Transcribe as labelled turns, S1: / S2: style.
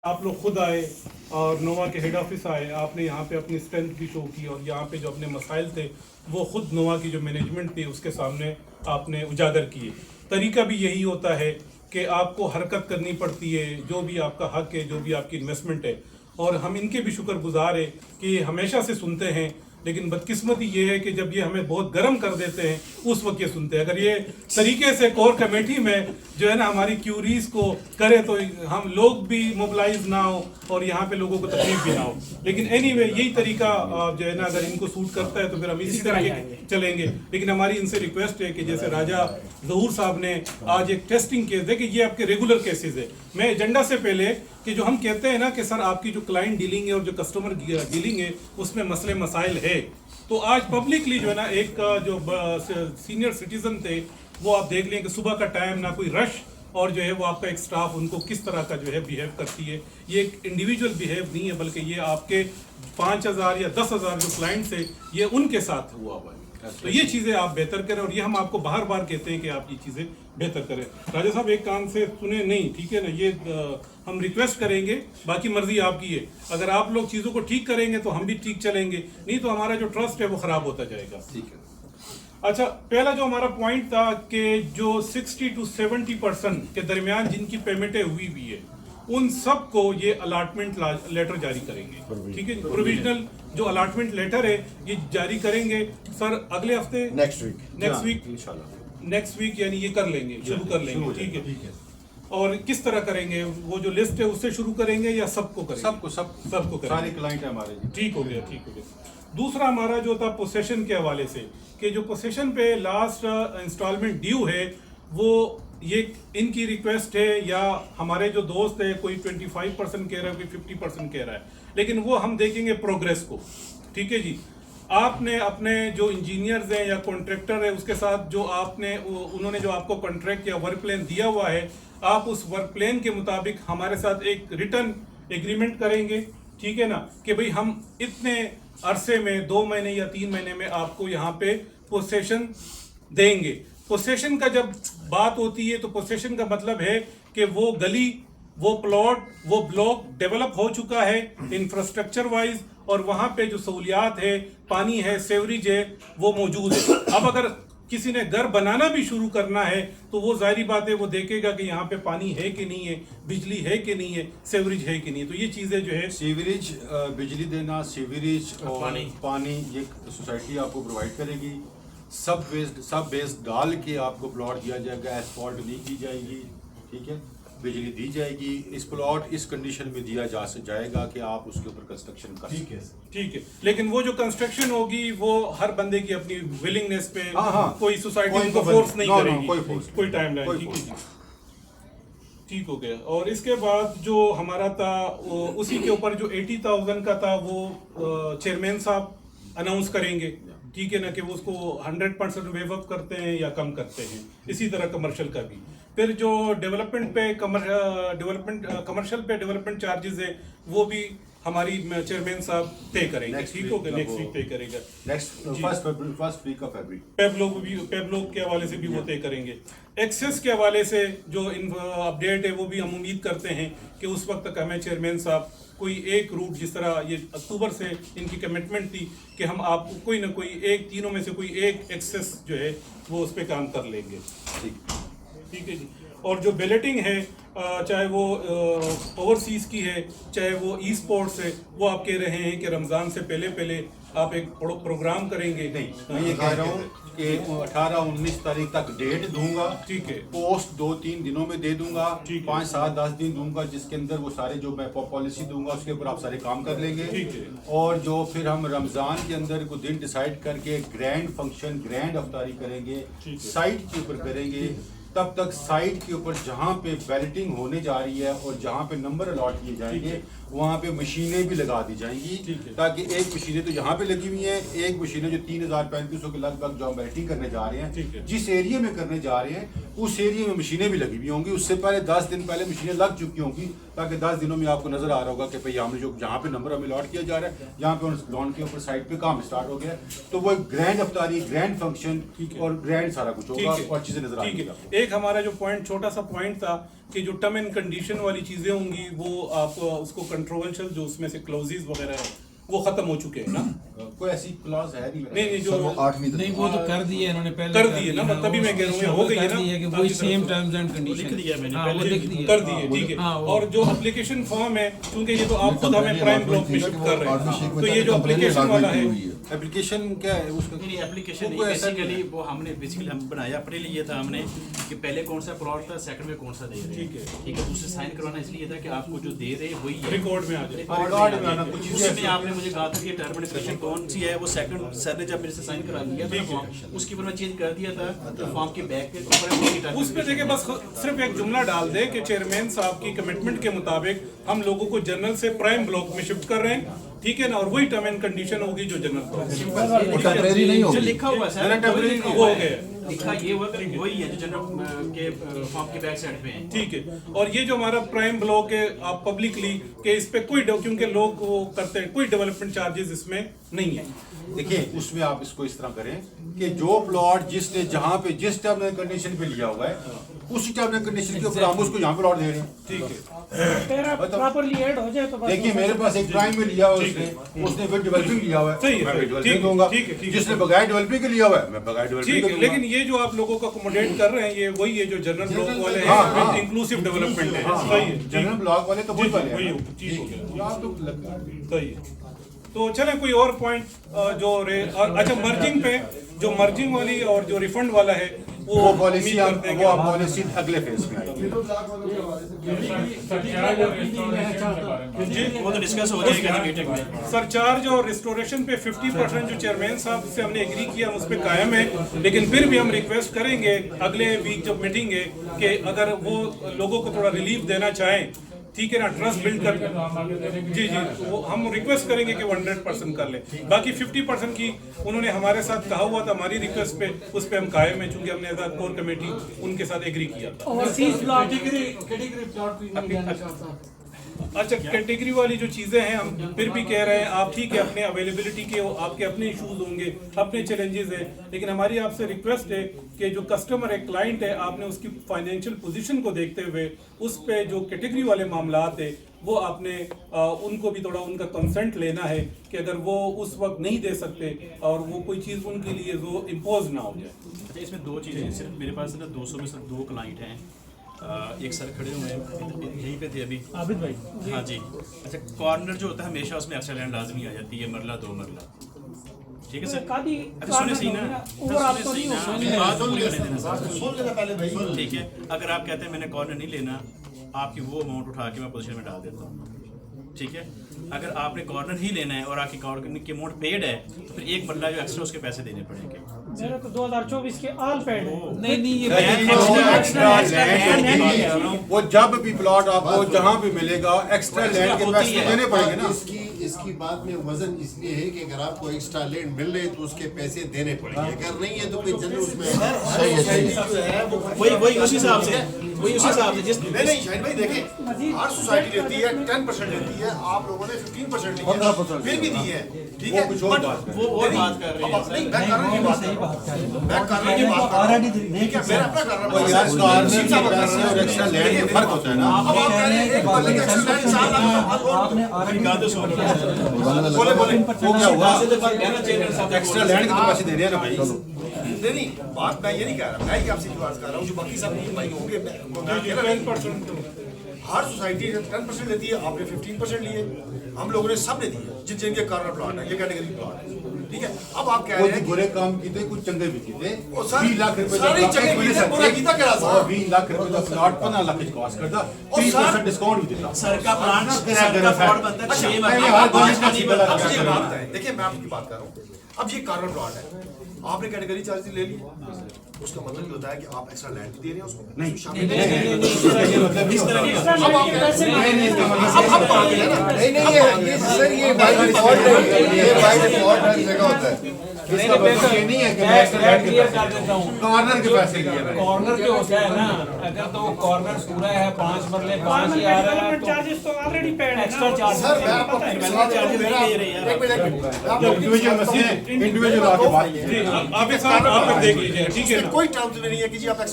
S1: आप लोग खुद आए और नोवा के हेड ऑफिस आए, आपने यहाँ पे अपनी स्ट्रेंथ भी शो की और यहाँ पे जो अपने मसाइल थे वो खुद नोवा की जो मैनेजमेंट थी उसके सामने आपने उजागर किए। तरीका भी यही होता है कि आपको हरकत करनी पड़ती है, जो भी आपका हक है, जो भी आपकी इन्वेस्टमेंट है, और हम इनके भी शुक्रगुजार हैं कि हमेशा से सुनते हैं। लेकिन बदकिस्मती ये है कि जब ये हमें बहुत गर्म कर देते हैं उस वक्त ये सुनते हैं। अगर ये तरीके से कोर कमेटी में जो है ना हमारी क्यूरीज को करे तो हम लोग भी मोबिलाइज ना हो और यहाँ पे लोगों को तकलीफ भी ना हो। लेकिन एनीवे यही तरीका जो है ना अगर इनको सूट करता है तो फिर हम इसी तरह चलेंगे। लेकिन हमारी इनसे रिक्वेस्ट है कि जैसे राजा ज़हूर साहब ने आज एक टेस्टिंग केस देखिए, ये आपके रेगुलर केसेस है। मैं एजेंडा से पहले कि जो हम कहते हैं ना कि सर आपकी जो क्लाइंट डीलिंग है और जो कस्टमर डीलिंग है उसमें मसले मसाइल है, तो आज पब्लिकली जो है ना एक जो सीनियर सिटीजन थे वो आप देख लें कि सुबह का टाइम ना कोई रश और जो है वो आपका एक स्टाफ उनको किस तरह का जो है बिहेव करती है। ये एक इंडिविजुअल बिहेव नहीं है बल्कि ये आपके 5,000 या 10,000 जो क्लाइंट्स है ये उनके साथ हुआ हुआ है। तो ये चीज़ें आप बेहतर करें और ये हम आपको बार बार कहते हैं कि आप ये चीज़ें बेहतर करें। राजा साहब एक कान से सुने नहीं, ठीक है ना, ये हम रिक्वेस्ट करेंगे, बाकी मर्जी आपकी है। अगर आप लोग चीज़ों को ठीक करेंगे तो हम भी ठीक चलेंगे, नहीं तो हमारा जो ट्रस्ट है वो ख़राब होता जाएगा। ठीक है। अच्छा, पहला जो हमारा पॉइंट था कि जो 60 to 70% के दरमियान जिनकी पेमेंटें हुई है उन सब को ये अलॉटमेंट लेटर जारी करेंगे। ठीक है, प्रोविजनल जो अलॉटमेंट लेटर है ये जारी करेंगे सर अगले हफ्ते, नेक्स्ट वीक यानी ये कर लेंगे, शुरू कर लेंगे। ठीक है। और किस तरह करेंगे, वो जो लिस्ट है उससे शुरू करेंगे या सबको करेंगे? सबको करेंगे, सारे क्लाइंट है हमारे। ठीक हो गया। दूसरा हमारा जो था पोसेशन के हवाले से कि जो पोसेशन पे लास्ट इंस्टॉलमेंट ड्यू है वो ये इनकी रिक्वेस्ट है या हमारे जो दोस्त है कोई 25% कह रहा है, कोई 50% कह रहा है, लेकिन वो हम देखेंगे प्रोग्रेस को। ठीक है जी, आपने अपने जो इंजीनियर्स हैं या कॉन्ट्रैक्टर है उसके साथ जो आपने उन्होंने जो आपको कॉन्ट्रैक्ट या वर्क प्लान दिया हुआ है, आप उस वर्क प्लान के मुताबिक हमारे साथ एक रिटर्न एग्रीमेंट करेंगे। ठीक है ना, कि भाई हम इतने अरसे में 2 महीने या 3 महीने में आपको यहाँ पे पोसेशन देंगे। पोसेशन का जब बात होती है तो पोसेशन का मतलब है कि वो गली, वो प्लॉट, वो ब्लॉक डेवलप हो चुका है इंफ्रास्ट्रक्चर वाइज और वहाँ पे जो सहूलियात है, पानी है, सेवरेज है, वो मौजूद है। अब अगर किसी ने घर बनाना भी शुरू करना है तो वो जाहिर बात है वो देखेगा कि यहाँ पे पानी है कि नहीं है, बिजली है कि नहीं है, सेवरेज है कि नहीं है। तो ये चीज़ें जो है
S2: सीवरेज, बिजली देना, सीवरेज और पानी ये सोसाइटी आपको प्रोवाइड करेगी। सब बेस्ड डाल के आपको प्लॉट दिया जाएगा, एसफॉल्ट नहीं की जाएगी। ठीक है, बिजली दी जाएगी। इस प्लॉट इस कंडीशन में दिया जाएगा कि आप उसके ऊपर कंस्ट्रक्शन कर।
S1: ठीक है। लेकिन वो जो कंस्ट्रक्शन होगी वो हर बंदे की अपनी विलिंगनेस पे, कोई सोसाइटी उनको फोर्स नहीं करेगी, कोई टाइम लाइन। ठीक हो गया। और इसके बाद जो हमारा था उसी के ऊपर जो 80,000 का था वो चेयरमैन साहब अनाउंस करेंगे। ठीक है ना, कि वो उसको 100% वेव अप करते हैं या कम करते हैं। इसी तरह कमर्शियल का भी। फिर जो डेवलपमेंट पे कमर्शियल पे डेवलपमेंट चार्जेस है वो भी हमारी चेयरमैन साहब पे करेंगे। ठीक हो गया, नेक्स्ट वीक पे करेगा,
S2: फर्स्ट वीक ऑफ फरवरी।
S1: पेबलोग के हवाले से भी वो तय करेंगे। एक्सेस के हवाले से जो अपडेट है वो भी हम उम्मीद करते हैं कि उस वक्त तक हमें चेयरमैन साहब कोई एक रूट, जिस तरह ये अक्टूबर से इनकी कमिटमेंट थी कि हम आपको कोई ना कोई एक, तीनों में से कोई एक एक्सेस जो है वो उस पर काम कर लेंगे। ठीक है जी। और जो बैलेटिंग है चाहे वो ओवरसीज की है चाहे वो ई स्पोर्ट्स है, वो आप कह रहे हैं कि रमज़ान से पहले आप एक प्रोग्राम करेंगे।
S2: नहीं, मैं ये कह रहा हूँ कि 18-19 तारीख तक डेट दूंगा।
S1: ठीक है।
S2: पोस्ट 2-3 दिनों में दे दूंगा, 5-7-10 दिन दूंगा, जिसके अंदर वो सारे जो मैं पॉलिसी दूंगा उसके ऊपर आप सारे काम कर लेंगे।
S1: ठीक है।
S2: और जो फिर हम रमज़ान के अंदर को दिन डिसाइड करके ग्रैंड फंक्शन, ग्रैंड अफ्तारी करेंगे, साइट के ऊपर करेंगे। तब तक साइट के ऊपर जहाँ पे बैलेटिंग होने जा रही है और जहाँ पे नंबर अलॉट किए जाएंगे वहाँ पे मशीनें भी लगा दी जाएंगी, ताकि एक मशीनें तो यहाँ पे लगी हुई हैं, एक मशीनें जो 3,3500 के लगभग जो हम बैलेटिंग करने जा रहे हैं, जिस एरिया में करने जा रहे हैं उस एरिया में मशीनें भी लगी हुई होंगी। उससे पहले 10 दिन पहले मशीनें लग चुकी होंगी ताकि 10 दिनों में आपको नजर आ रहा होगा कि भाई हमने जो जहाँ पे नंबर हमें अलॉट किया जा रहा है, यहाँ पे उस लॉन के ऊपर साइड पे काम स्टार्ट हो गया है। तो वो एक ग्रैंड अफ्तारी, ग्रैंड फंक्शन और ग्रैंड सारा कुछ होगा और चीजें नजर
S1: ठीक
S2: आएंगी।
S1: है। एक हमारा जो पॉइंट, छोटा सा पॉइंट था कि जो टर्म एंड कंडीशन वाली चीजें होंगी वो आप उसको कंट्रोवर्शियल जो उसमें से क्लोजेस वगैरह है वो खत्म हो चुके हैं ना?
S2: कोई ऐसी क्लॉज है
S1: नहीं जो
S3: नहीं वो तो कर दिए इन्होंने पहले
S1: कर दिए ना, तभी मैं कह रहा हूँ हो गई है ना
S3: कि वही सेम टर्म्स एंड कंडीशन
S4: लिख दिया मैंने
S3: हाँ, वो
S4: पहले
S3: लिख दिया
S1: कर दिए, ठीक है। और जो एप्लीकेशन फॉर्म है, क्योंकि ये तो आप खुद हमें प्राइम ब्लॉक में शिफ्ट कर रहे हैं, तो ये जो एप्लीकेशन वाला है,
S2: एप्लीकेशन क्या है उसका?
S4: नहीं एप्लीकेशन
S2: वो ऐसा नहीं
S4: बेसिकली वो हमने बेसिकली हम बनाया अपने लिए था हमने कि पहले कौन सा प्लॉट था, सेकंड में कौन सा दे रहे हैं, ठीक है। दूसरे साइन करवाना इसलिए था कि आपको जो दे रहे हैं वही है,
S1: रिकॉर्ड में आ जाए।
S2: रिकॉर्ड में आना कुछ चीजें
S4: उसमें आपने मुझे कहा था कि टर्म एंड कंडीशन कौन सी है, वो सेकंड सर ने जब मेरे से साइन करा लिया था फॉर्म, उसके ऊपर मैं चेंज कर दिया था, तो फॉर्म के बैक के ऊपर
S1: उस पे देखिए बस सिर्फ एक जुमला डाल दे कि चेयरमैन साहब की कमिटमेंट के मुताबिक हम लोगों को जनरल से प्राइम ब्लॉक में शिफ्ट कर रहे हैं, ठीक है ना, और वही टर्म एंड कंडीशन होगी जो जनरल
S5: टेम्परेरी नहीं
S4: जो
S5: होगी।
S4: लिखा हुआ है सर,
S2: टेम्परेरी
S1: वो हो गया,
S4: लिखा ये हुआ कि वही है जो जनरल के फॉर्म के बैक साइड पे है।
S1: ठीक है। और ये जो हमारा प्राइम ब्लॉक है आप पब्लिकली कि इस पे कोई क्योंकि लोग वो करते हैं, कोई डेवलपमेंट चार्जेस इसमें नहीं है।
S2: देखिए उसमें आप इसको इस तरह करें कि जो प्लॉट जिसने जहाँ पे जिस टर्म एंड कंडीशन पे लिया हुआ है उसी टर्म एंड कंडीशन के ऊपर हम उसको यहाँ पे प्लॉट दे रहे हैं,
S1: ठीक है।
S6: तेरा प्रॉपर्ली ऐड हो जाए तो बस।
S2: देखिए मेरे पास एक प्राइम में लिया हुआ उसने विद डेवलपिंग लिया हुआ
S1: सही है,
S2: मैं
S1: ठीक
S2: डेवलपिंग
S1: है,
S2: दूंगा,
S1: ठीक है, ठीक है।
S2: जिसने बगैर डेवलपिंग के लिया हुआ है मैं बगैर डेवलपिंग
S1: ठीक
S2: का
S1: है,
S2: दूंगा।
S1: लेकिन ये जो आप लोगों को अकोमोडेट कर रहे हैं ये वही है जो जनरल ब्लॉक वाले
S2: हाँ,
S1: हैं,
S2: हाँ।
S1: इंक्लूसिव डेवलपमेंट है, सही है।
S2: जनरल ब्लॉक वाले तो वही वाले
S1: वही
S2: हैं।
S1: हो, ठीक हो गया,
S2: आप तो लग-
S1: सही है। तो चले कोई और पॉइंट जो और अच्छा मर्जिंग पे, जो मर्जिंग वाली और जो रिफंड वाला है
S2: वो पॉलिसी
S1: उम्मीद करते हैं कि
S2: वो पॉलिसी अगले फेज में आएगी।
S4: वो तो डिस्कस हो जाएगा मीटिंग में।
S1: सरचार्ज और रिस्टोरेशन पे 50% जो चेयरमैन साहब से हमने एग्री किया उस पर कायम है, लेकिन फिर भी हम रिक्वेस्ट करेंगे अगले वीक जब मीटिंग है कि अगर वो लोगों को थोड़ा रिलीफ देना चाहें, ठीक है ना, ट्रस्ट बिल्ड कर जी वो हम रिक्वेस्ट करेंगे कि वो 100% कर ले। बाकी 50% की उन्होंने हमारे साथ कहा हुआ था, हमारी रिक्वेस्ट पे उस पे हम कायम है, चूंकि हमने एज अ कोर कमेटी उनके साथ एग्री किया था।
S6: ओवरसीज ब्लॉक
S1: अच्छा कैटेगरी वाली जो चीज़ें हैं हम फिर भी कह रहे हैं आप ठीक है, अपने अवेलेबिलिटी के आपके अपने इश्यूज होंगे, अपने चैलेंजेस हैं, लेकिन हमारी आपसे रिक्वेस्ट है कि जो कस्टमर है, क्लाइंट है, आपने उसकी फाइनेंशियल पोजीशन को देखते हुए उस पे जो कैटेगरी वाले मामलात है वो आपने उनको भी थोड़ा उनका कंसेंट लेना है कि अगर वो उस वक्त नहीं दे सकते और वो कोई चीज़ उनके लिए वो इम्पोज ना हो जाए।
S4: अच्छा इसमें दो चीज़ें हैं, सिर्फ मेरे पास ना 200 में सिर्फ 2 क्लाइंट हैं। एक सर खड़े हुए हैं यहीं पे थे अभी,
S6: आबिद भाई।
S4: हाँ जी। अच्छा कॉर्नर जो होता है हमेशा उसमें एक्स्ट्रा लैंड लाजमी आ जाती है, मरला 2 मरला, ठीक है सर।
S6: कादी
S4: अच्छा सुने सही ना,
S6: ओवर आप तो
S4: सुने
S6: नहीं
S4: सही
S6: हो
S4: ना, बात पूरी करने देना सर। ठीक है, अगर आप कहते हैं मैंने कॉर्नर नहीं लेना, आपकी वो अमाउंट उठा के मैं पोजीशन में डाल देता हूँ, ठीक है। अगर आपने कॉर्नर ही लेना है और आपकी कॉर्नर की अमाउंट पेड है तो फिर एक मरला जो एक्स्ट्रा उसके पैसे देने पड़ेंगे।
S6: मेरे तो 2024 के ऑल पेड है।
S3: नहीं ये
S2: वो जब भी प्लॉट आपको जहाँ भी मिलेगा एक्स्ट्रा लैंड के पैसे देने पड़ेंगे ना।
S5: इसकी बात में वजन इसलिए है कि अगर आपको एक्स्ट्रा लैंड मिल रहे तो उसके पैसे देने पड़ेंगे, अगर नहीं है तो कोई जनरल उसमें
S4: वही उसी हिसाब से जिस
S7: नहीं शाहिद भाई देखें, हर सोसाइटी लेती है 10% लेती है, आप लोगों ने 15% ली है, फिर भी दी है, ठीक है।
S2: कुछ और बात
S4: वो और बात कर रहे हैं सर।
S7: नहीं मैं कारण की बात कर रहा हूं, मैं कारण की बात कर रहा हूं, ठीक है। मेरा अपना कारण
S2: वो यार कॉर्नर के पैसे और एक्स्ट्रा लैंड में फर्क होता है ना।
S7: अब आप कह रहे हैं कि बल्कि एक्स्ट्रा लैंड साल बोले
S2: वो क्या हुआ,
S4: कहना चाहिए
S2: एक्स्ट्रा लैंड के तो पैसे दे रहे हैं ना भाई।
S7: नहीं बात मैं ये नहीं कह रहा, मैं ही आपसे बात कर रहा हूँ जो बाकी सब भाई होंगे। हर सोसाइटी 10% लेती है, आपने 15% लिए, हम लोगों ने सब ने दिए जिनके कॉर्नर प्लॉट है, ये कैटेगरी प्लॉट है, ठीक है। अब आप कह रहे हैं
S2: बुरे काम किए कुछ चंगे भी किए,
S7: 20 लाख रुपए पूरा कीता करा सा
S2: 20 लाख रुपए का प्लॉट 15 लाख की कॉस्ट करता, 30% डिस्काउंट भी देता।
S4: सर का प्लान सर का फ्रॉड बनता है 6 महीने
S2: हर
S4: बाद
S2: का नहीं बता।
S7: अब ये बात है, देखिए मैं आपकी बात कर रहा हूँ। अब ये कॉर्नर प्लॉट है, आपने कैटेगरी चार्ज ले ली, उसका मतलब ये होता है कि आप एक्स्ट्रा लैंड भी दे रहे हैं उसको
S2: नहीं
S4: इस तरह नहीं होता।
S7: अब आप कह रहे हैं अब बात है ना,
S5: नहीं ये सर ये बाय डिफॉल्ट है, ये बाय डिफॉल्ट हर जगह होता है।
S2: इसका मतलब ये नहीं है कि मैं इससे बैठ के
S3: क्लियर कर देता हूँ।
S2: कॉर्नर के पैसे लिए मैंने।
S3: कॉर्नर जो होता है ना, अगर तो कॉर्नर पूरा है 5 मरले 5 ही आ रहा है
S6: डेवलपमेंट
S3: तो
S6: चार्जेस तो ऑलरेडी पेड है
S3: एक्स्ट्रा चार्ज
S7: सर मैं आपको अपनी सलाह देता हूं, मेरा एक मिनट मैं आपको
S2: इंडिविजुअल मशीन इंडिविजुअल आके बात
S1: जी, आप एक साथ आप देख लीजिए, ठीक है ना?
S7: कोई टर्म्स में नहीं है कि जी आप